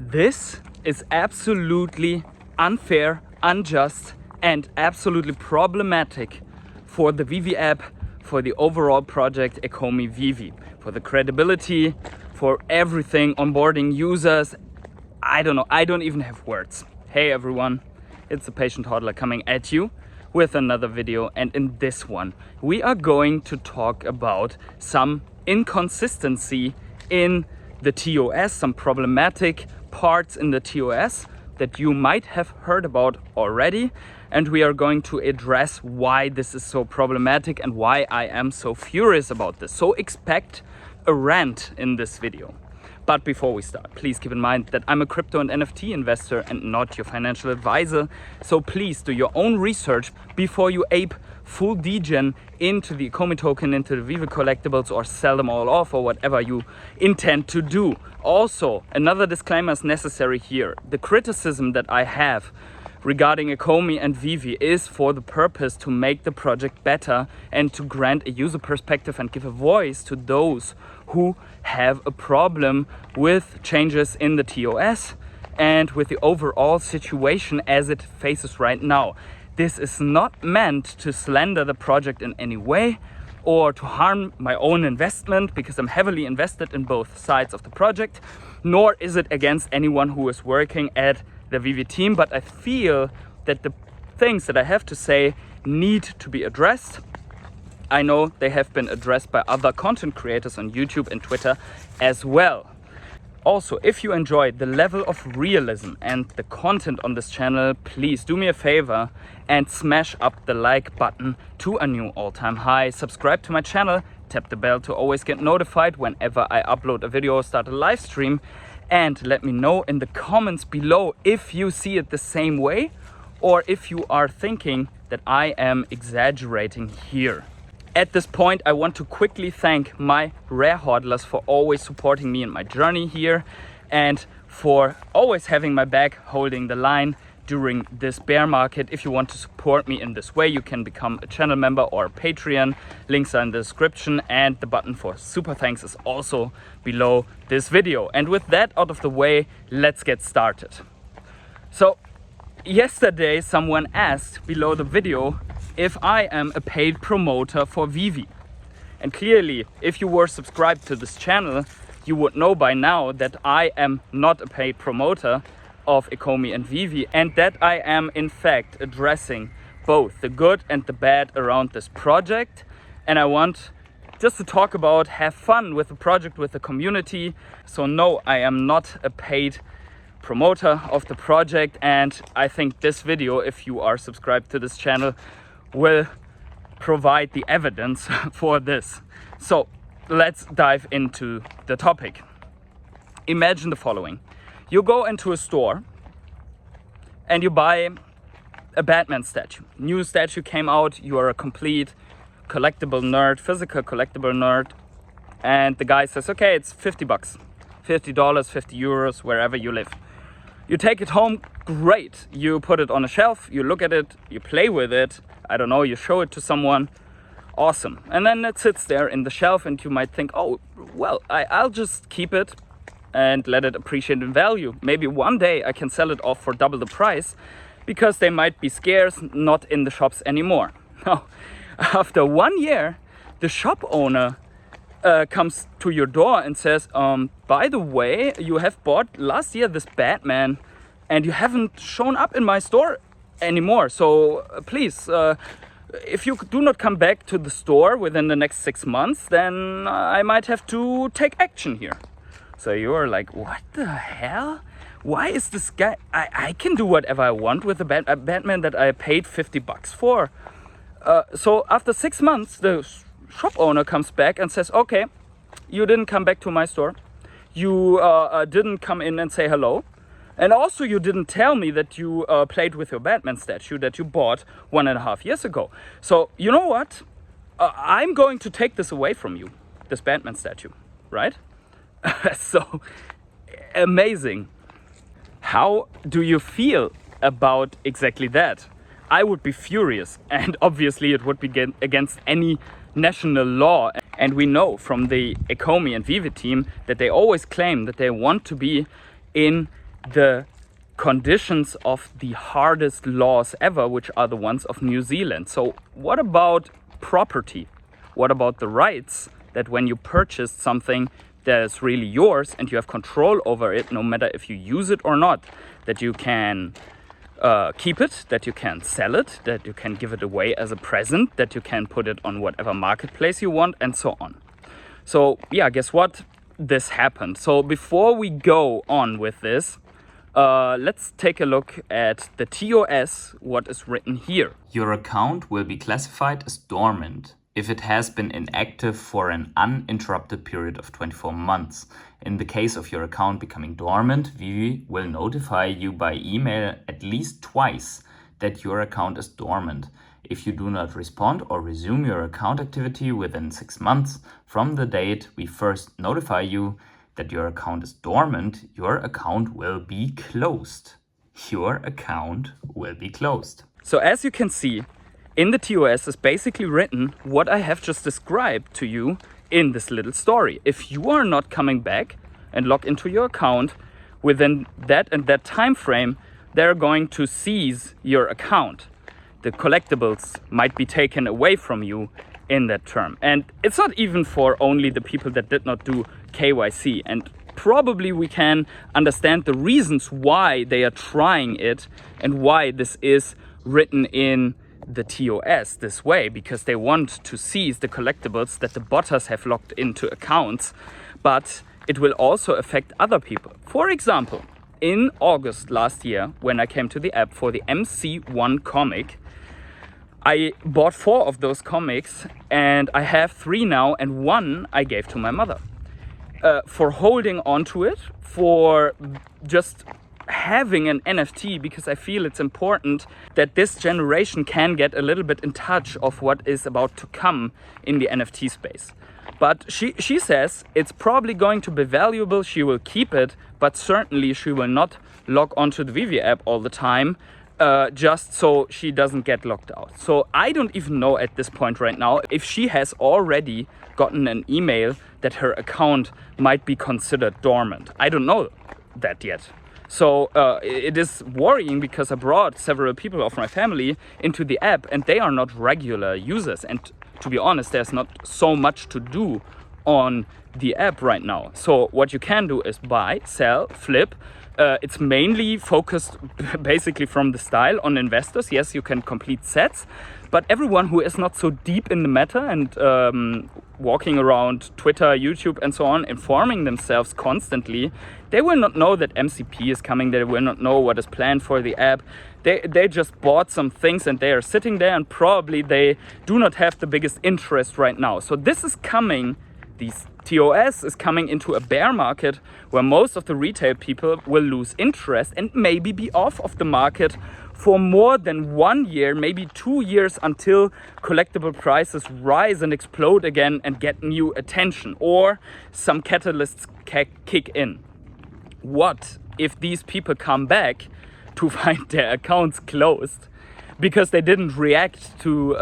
This is absolutely unfair, unjust, and absolutely problematic for the Veve app, for the overall project Ecomi Veve, for the credibility, for everything, onboarding users. I don't know, I don't even have words. Hey everyone, it's the Patient Hodler coming at you with another video, and in this one we are going to talk about some inconsistency in the TOS, some problematic parts in the TOS that you might have heard about already, and we are going to address why this is so problematic and why I am so furious about this. So expect a rant in this video. But before we start, please keep in mind that I'm a crypto and NFT investor and not your financial advisor. So please do your own research before you ape full degen into the Ecomi token, into the Veve collectibles, or sell them all off, or whatever you intend to do. Also, another disclaimer is necessary here. The criticism that I have regarding Ecomi and Veve is for the purpose to make the project better and to grant a user perspective and give a voice to those who have a problem with changes in the TOS and with the overall situation as it faces right now. This is not meant to slander the project in any way or to harm my own investment, because I'm heavily invested in both sides of the project, nor is it against anyone who is working at the Veve team, but I feel that the things that I have to say need to be addressed. I know they have been addressed by other content creators on YouTube and Twitter as well. Also, if you enjoyed the level of realism and the content on this channel, please do me a favor and smash up the like button to a new all-time high. Subscribe to my channel, tap the bell to always get notified whenever I upload a video or start a live stream. And let me know in the comments below if you see it the same way or if you are thinking that I am exaggerating here. At this point, I want to quickly thank my rare hodlers for always supporting me in my journey here and for always having my back, holding the line during this bear market. If you want to support me in this way, you can become a channel member or a Patreon. Links are in the description, and the button for super thanks is also below this video. And with that out of the way, let's get started. So yesterday someone asked below the video if I am a paid promoter for Veve. And clearly, if you were subscribed to this channel, you would know by now that I am not a paid promoter of Ecomi and Veve, and that I am in fact addressing both the good and the bad around this project. And I want just to talk about, have fun with the project, with the community. So no, I am not a paid promoter of the project, and I think this video, if you are subscribed to this channel, will provide the evidence for this. So let's dive into the topic. Imagine the following. You go into a store and you buy a Batman statue. New statue came out, you are a complete collectible nerd, physical collectible nerd, and the guy says, okay, it's 50 bucks, $50, 50 euros, wherever you live. You take it home, great. You put it on a shelf, you look at it, you play with it, I don't know, you show it to someone, awesome. And then it sits there in the shelf and you might think, oh, well, I'll just keep it and let it appreciate in value. Maybe one day I can sell it off for double the price, because they might be scarce, not in the shops anymore. Now, after 1 year, the shop owner comes to your door and says, by the way, you have bought last year this Batman and you haven't shown up in my store anymore. So please, if you do not come back to the store within the next 6 months, then I might have to take action here. So you're like, what the hell? Why is this guy? I can do whatever I want with a Batman that I paid 50 bucks for. So after 6 months, the shop owner comes back and says, okay, you didn't come back to my store. You didn't come in and say hello. And also you didn't tell me that you played with your Batman statue that you bought 1.5 years ago. So you know what? I'm going to take this away from you, this Batman statue, right? So amazing. How do you feel about exactly that? I would be furious, and obviously it would be against any national law. And we know from the Ecomi and Veve team that they always claim that they want to be in the conditions of the hardest laws ever, which are the ones of New Zealand. So what about property? What about the rights that when you purchase something that is really yours and you have control over it, no matter if you use it or not, that you can keep it, that you can sell it, that you can give it away as a present, that you can put it on whatever marketplace you want, and so on. So yeah, guess what? This happened. So before we go on with this, let's take a look at the TOS, what is written here. Your account will be classified as dormant if it has been inactive for an uninterrupted period of 24 months. In the case of your account becoming dormant, Veve will notify you by email at least twice that your account is dormant. If you do not respond or resume your account activity within 6 months from the date we first notify you that your account is dormant, your account will be closed. Your account will be closed. So as you can see, in the TOS is basically written what I have just described to you in this little story. If you are not coming back and log into your account within that and that time frame, they're going to seize your account. The collectibles might be taken away from you in that term. And it's not even for only the people that did not do KYC. And probably we can understand the reasons why they are trying it and why this is written in the TOS this way, because they want to seize the collectibles that the botters have logged into accounts, but it will also affect other people. For example, in August last year, when I came to the app for the MC1 comic, I bought 4 of those comics and I have 3 now, and 1 I gave to my mother for holding on to it, for just having an NFT, because I feel it's important that this generation can get a little bit in touch of what is about to come in the NFT space. But she says it's probably going to be valuable, she will keep it, but certainly she will not log onto the Veve app all the time, just so she doesn't get locked out. So I don't even know at this point right now if she has already gotten an email that her account might be considered dormant. I don't know that yet. So it is worrying, because I brought several people of my family into the app and they are not regular users. And to be honest, there's not so much to do on the app right now. So what you can do is buy, sell, flip. It's mainly focused basically from the style on investors. Yes, you can complete sets, but everyone who is not so deep in the meta and walking around Twitter, YouTube and so on, informing themselves constantly, they will not know that MCP is coming. They will not know what is planned for the app. They just bought some things and they are sitting there, and probably they do not have the biggest interest right now. So this is coming, these TOS is coming into a bear market where most of the retail people will lose interest and maybe be off of the market for more than 1 year, maybe 2 years, until collectible prices rise and explode again and get new attention, or some catalysts kick in. What if these people come back to find their accounts closed because they didn't react to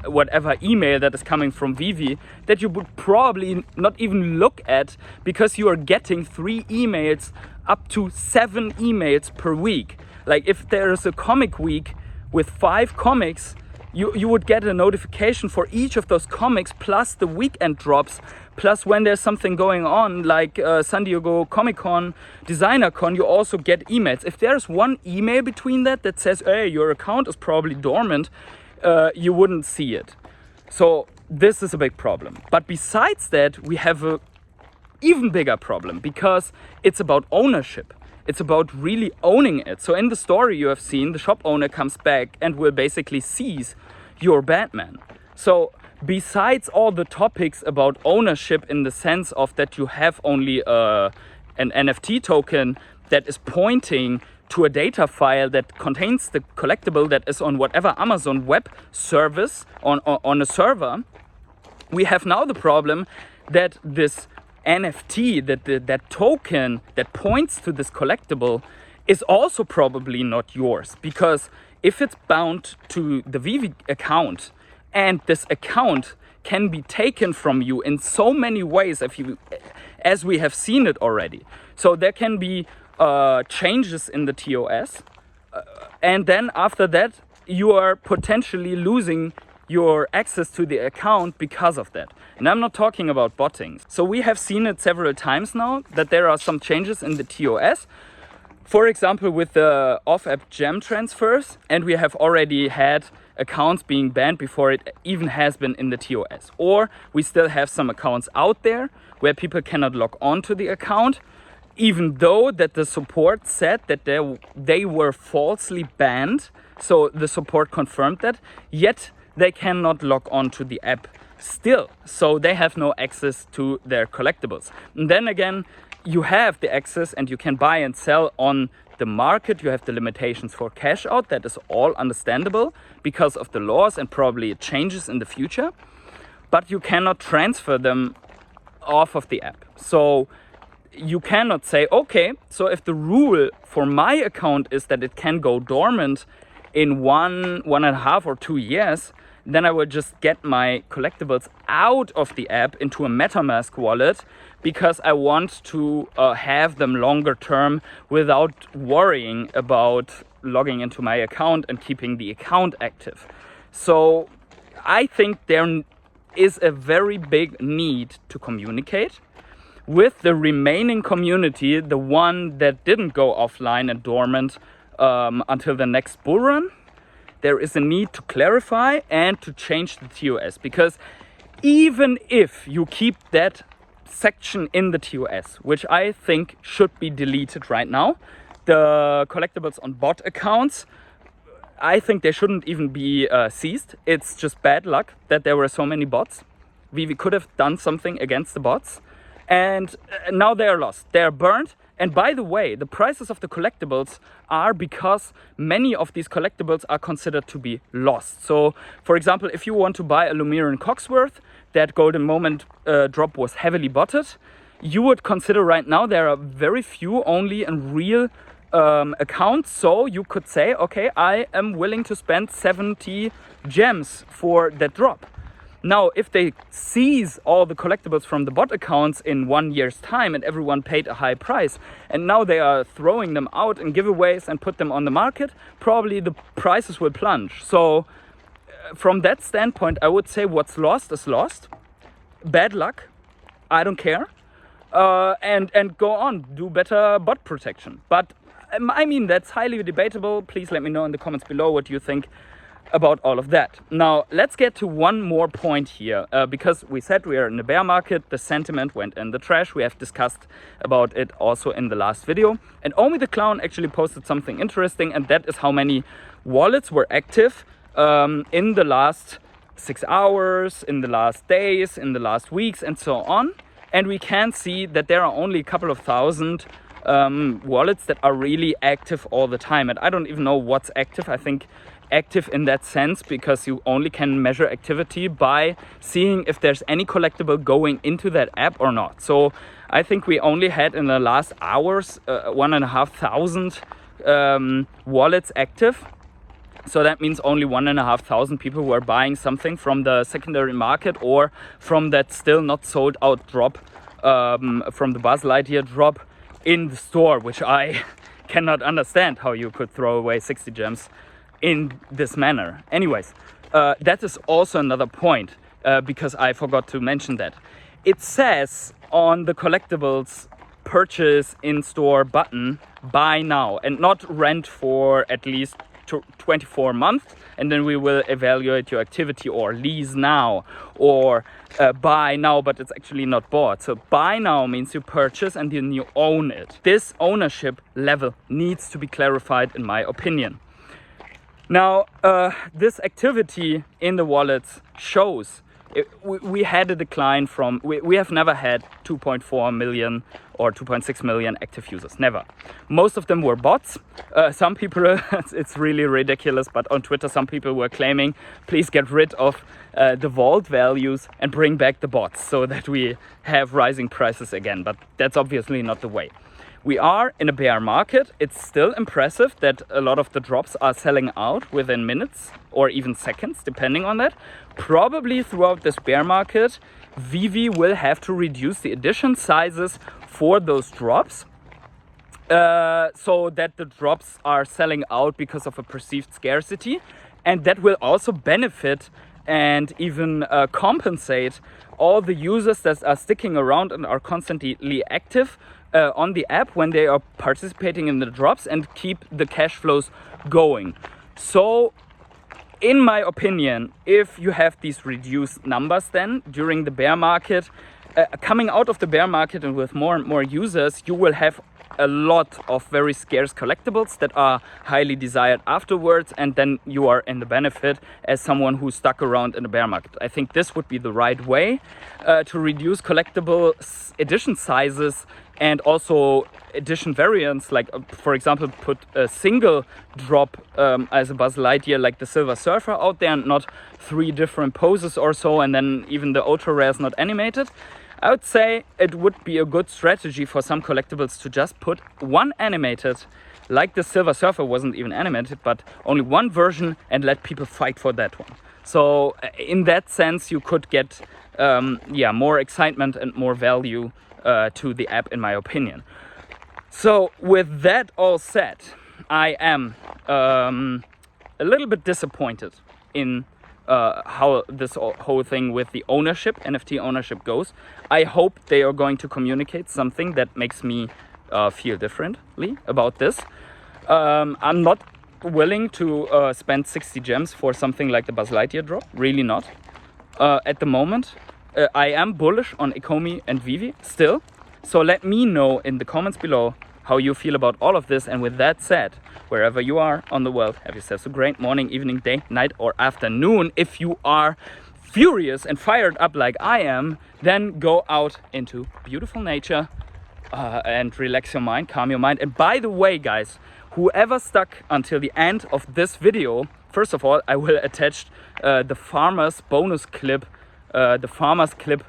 whatever email that is coming from Veve that you would probably not even look at, because you are getting 3 emails up to 7 emails per week. Like if there is a comic week with 5 comics, you would get a notification for each of those comics, plus the weekend drops, plus when there's something going on like San Diego Comic Con, Designer Con, you also get emails. If there's one email between that says, hey, your account is probably dormant, you wouldn't see it. So this is a big problem. But besides that, we have a even bigger problem, because it's about ownership. It's about really owning it. So in the story you have seen, the shop owner comes back and will basically seize your Batman. So besides all the topics about ownership, in the sense of that you have only an NFT token that is pointing to a data file that contains the collectible that is on whatever Amazon web service on a server, we have now the problem that this NFT, that token that points to this collectible, is also probably not yours, because if it's bound to the Veve account, and this account can be taken from you in so many ways, as we have seen it already. So there can be changes in the TOS. And then after that, you are potentially losing your access to the account because of that. And I'm not talking about botting. So we have seen it several times now that there are some changes in the TOS. For example, with the off-app gem transfers, and we have already had accounts being banned before it even has been in the TOS. Or we still have some accounts out there where people cannot log on to the account, even though that the support said that they were falsely banned. So the support confirmed that, yet they cannot log on to the app still. So they have no access to their collectibles. And then again, you have the access and you can buy and sell on the market. You have the limitations for cash out. That is all understandable because of the laws and probably changes in the future. But you cannot transfer them off of the app. So you cannot say, okay, so if the rule for my account is that it can go dormant in 1.5 or 2 years, then I will just get my collectibles out of the app into a MetaMask wallet because I want to have them longer term without worrying about logging into my account and keeping the account active. So I think there is a very big need to communicate with the remaining community, the one that didn't go offline and dormant until the next bull run. There is a need to clarify and to change the TOS, because even if you keep that section in the TOS, which I think should be deleted right now, the collectibles on bot accounts, I think they shouldn't even be seized. It's just bad luck that there were so many bots. We could have done something against the bots, and now they are lost. They are burned. And by the way, the prices of the collectibles are because many of these collectibles are considered to be lost. So, for example, if you want to buy a Lumiran Cogsworth, that golden moment drop was heavily botted. You would consider right now there are very few only in real accounts. So you could say, okay, I am willing to spend 70 gems for that drop. Now, if they seize all the collectibles from the bot accounts in 1 year's time and everyone paid a high price, and now they are throwing them out in giveaways and put them on the market, probably the prices will plunge. So from that standpoint, I would say what's lost is lost. Bad luck. I don't care. And go on, do better bot protection. But I mean, that's highly debatable. Please let me know in the comments below what you think about all of that. Now, let's get to one more point here, because we said we are in the bear market, the sentiment went in the trash. We have discussed about it also in the last video. And Omi the Clown actually posted something interesting, and that is how many wallets were active in the last 6 hours, in the last days, in the last weeks, and so on. And we can see that there are only a couple of thousand wallets that are really active all the time. And I don't even know what's active. I think active in that sense because you only can measure activity by seeing if there's any collectible going into that app or not. So I think we only had in the last hours 1,500 wallets active. So that means only 1,500 people were buying something from the secondary market or from that still not sold out drop, from the Buzz Lightyear drop in the store, which I cannot understand how you could throw away 60 gems in this manner. Anyways, that is also another point, because I forgot to mention that. It says on the collectibles purchase in store button, buy now, and not rent for at least 24 months, and then we will evaluate your activity, or lease now, or buy now, but it's actually not bought. So buy now means you purchase and then you own it. This ownership level needs to be clarified, in my opinion. Now, this activity in the wallets shows we had a decline from, we have never had 2.4 million or 2.6 million active users, never. Most of them were bots. Some people, it's really ridiculous, but on Twitter some people were claiming, please get rid of the vault values and bring back the bots so that we have rising prices again, but that's obviously not the way. We are in a bear market. It's still impressive that a lot of the drops are selling out within minutes or even seconds, depending on that. Probably throughout this bear market, Veve will have to reduce the edition sizes for those drops so that the drops are selling out because of a perceived scarcity. And that will also benefit and even compensate all the users that are sticking around and are constantly active on the app when they are participating in the drops and keep the cash flows going. So in my opinion, if you have these reduced numbers then during the bear market, coming out of the bear market and with more and more users, you will have a lot of very scarce collectibles that are highly desired afterwards, and then you are in the benefit as someone who stuck around in the bear market. I think this would be the right way to reduce collectible edition sizes and also edition variants, like for example put a single drop as a Buzz Lightyear like the Silver Surfer out there and not 3 different poses or so, and then even the ultra rares not animated. I would say it would be a good strategy for some collectibles to just put one animated, like the Silver Surfer wasn't even animated, but only one version, and let people fight for that one. So in that sense, you could get more excitement and more value to the app, in my opinion. So with that all said, I am a little bit disappointed in how this whole thing with the ownership, NFT ownership goes. I hope they are going to communicate something that makes me feel differently about this. I'm not willing to spend 60 gems for something like the Buzz Lightyear drop, really not. At the moment, I am bullish on Ecomi and Veve still. So let me know in the comments below how you feel about all of this. And with that said, wherever you are on the world, have yourselves a great morning, evening, day, night, or afternoon. If you are furious and fired up like I am, then go out into beautiful nature and relax your mind, calm your mind. And by the way, guys, whoever stuck until the end of this video, first of all, I will attach the farmer's bonus clip, the farmer's clip.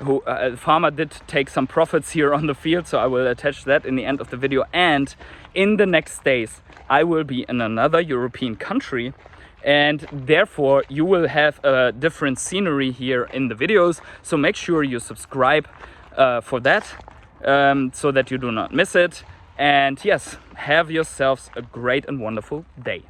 The farmer did take some profits here on the field, so I will attach that in the end of the video. And in the next days, I will be in another European country, and therefore you will have a different scenery here in the videos. So make sure you subscribe for that, so that you do not miss it. And yes, have yourselves a great and wonderful day.